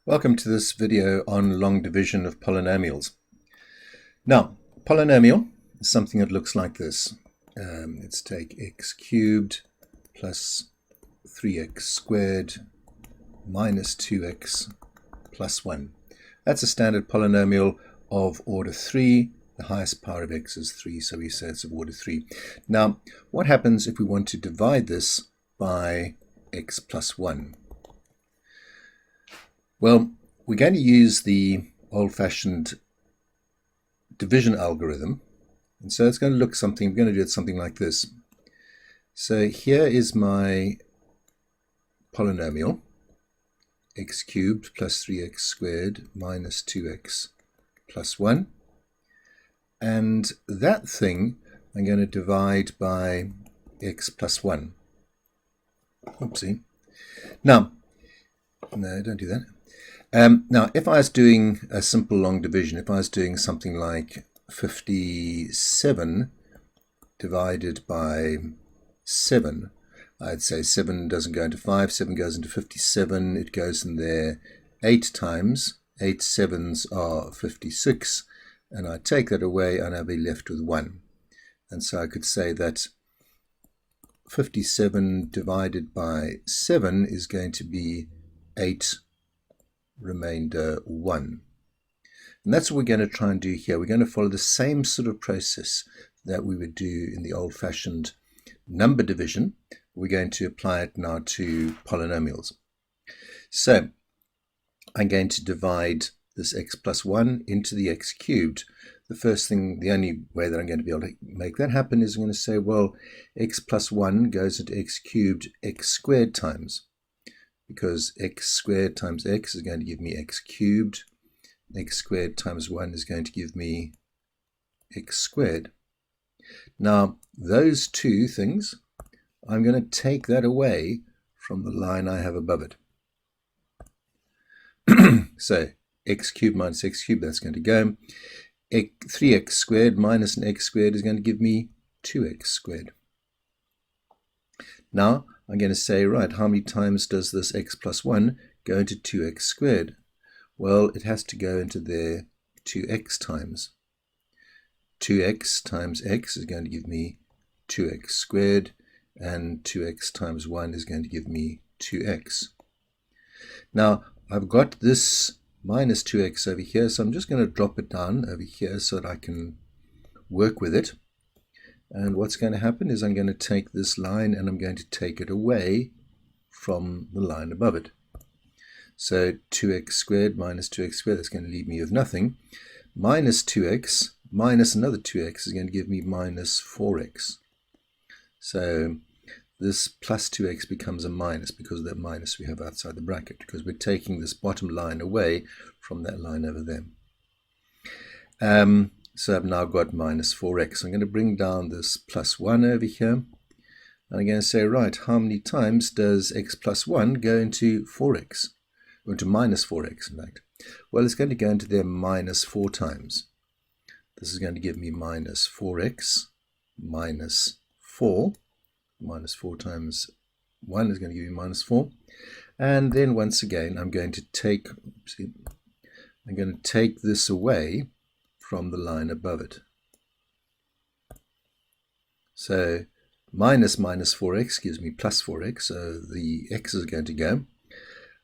Welcome to this video on long division of polynomials. Now, polynomial is something that looks like this. Let's take x cubed plus 3x squared minus 2x plus 1. That's a standard polynomial of order 3. The highest power of x is 3, so we say it's of order 3. Now, what happens if we want to divide this by x plus 1? Well, we're going to use the old-fashioned division algorithm. And so it's going to look something, we're going to do it something like this. So here is my polynomial, x cubed plus 3x squared minus 2x plus 1. And that thing I'm going to divide by x plus 1. Oopsie. Now, no, don't do that. Now, if I was doing a simple long division, if I was doing something like 57 divided by 7, I'd say 7 doesn't go into 5, 7 goes into 57, it goes in there 8 times, 8 7s are 56, and I take that away and I'll be left with 1. And so I could say that 57 divided by 7 is going to be 8 remainder 1. And that's what we're going to try and do here. We're going to follow the same sort of process that we would do in the old-fashioned number division. We're going to apply it now to polynomials. So I'm going to divide this x plus 1 into the x cubed. The first thing, the only way that I'm going to be able to make that happen is I'm going to say, well, x plus 1 goes into x cubed x squared times. Because x squared times x is going to give me x cubed. X squared times 1 is going to give me x squared. Now, those two things, I'm going to take that away from the line I have above it. So, x cubed minus x cubed, that's going to go. 3x squared minus an x squared is going to give me 2x squared. Now, I'm going to say, right, how many times does this x plus 1 go into 2x squared? Well, it has to go into there 2x times. 2x times x is going to give me 2x squared, and 2x times 1 is going to give me 2x. Now, I've got this minus 2x over here, so I'm just going to drop it down over here so that I can work with it. And what's going to happen is I'm going to take this line and I'm going to take it away from the line above it. So 2x squared minus 2x squared, that's going to leave me with nothing. Minus 2x minus another 2x is going to give me minus 4x. So this plus 2x becomes a minus because of that minus we have outside the bracket, because we're taking this bottom line away from that line over there. So I've now got minus 4x. I'm going to bring down this plus 1 over here. And I'm going to say, right, how many times does x plus 1 go into 4x? Or into minus 4x, in fact. Well, it's going to go into there minus 4 times. This is going to give me minus 4x minus 4. Minus 4 times 1 is going to give me minus 4. And then once again, I'm going to take this away from the line above it. So minus 4x gives me plus 4x, so the x is going to go.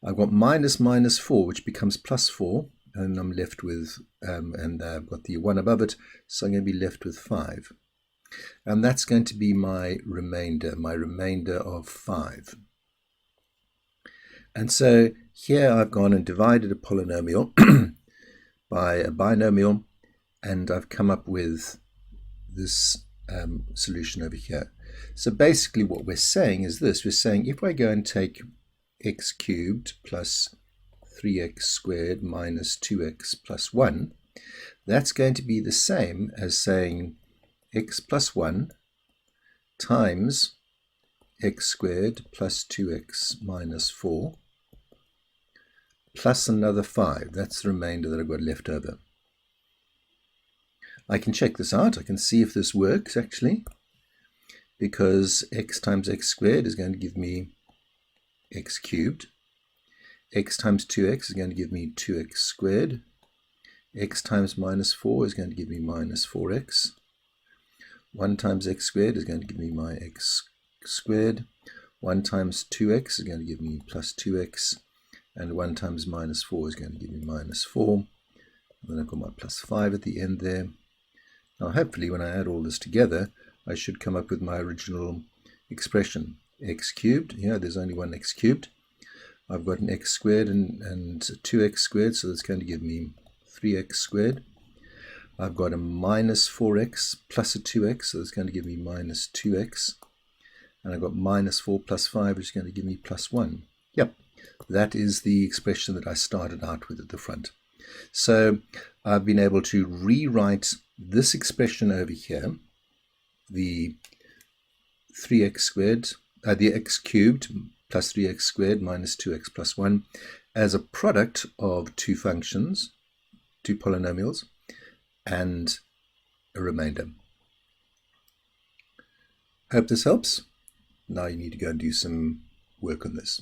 I've got minus 4, which becomes plus 4, and I'm left with, and I've got the 1 above it, so I'm going to be left with 5. And that's going to be my remainder of 5. And so here I've gone and divided a polynomial by a binomial, and I've come up with this solution over here. So basically what we're saying is this. We're saying if I go and take x cubed plus 3x squared minus 2x plus 1, that's going to be the same as saying x plus 1 times x squared plus 2x minus 4 plus another 5. That's the remainder that I've got left over. I can check this out. I can see if this works actually, because x times x squared is going to give me x cubed, x times 2x is going to give me 2x squared. X times minus 4 is going to give me minus 4x. 1 times x squared is going to give me my x squared. 1 times 2x is going to give me plus 2x. And 1 times minus 4 is going to give me minus 4. And then I've got my plus 5 at the end there. Now hopefully when I add all this together, I should come up with my original expression. X cubed, yeah, there's only one x cubed. I've got an x squared and 2x squared, so that's going to give me 3x squared. I've got a minus 4x plus a 2x, so that's going to give me minus 2x. And I've got minus 4 plus 5, which is going to give me plus 1. Yep, that is the expression that I started out with at the front. So I've been able to rewrite this expression over here, the 3x squared, the x cubed plus 3x squared minus 2x plus 1, as a product of two functions, two polynomials, and a remainder. Hope this helps. Now you need to go and do some work on this.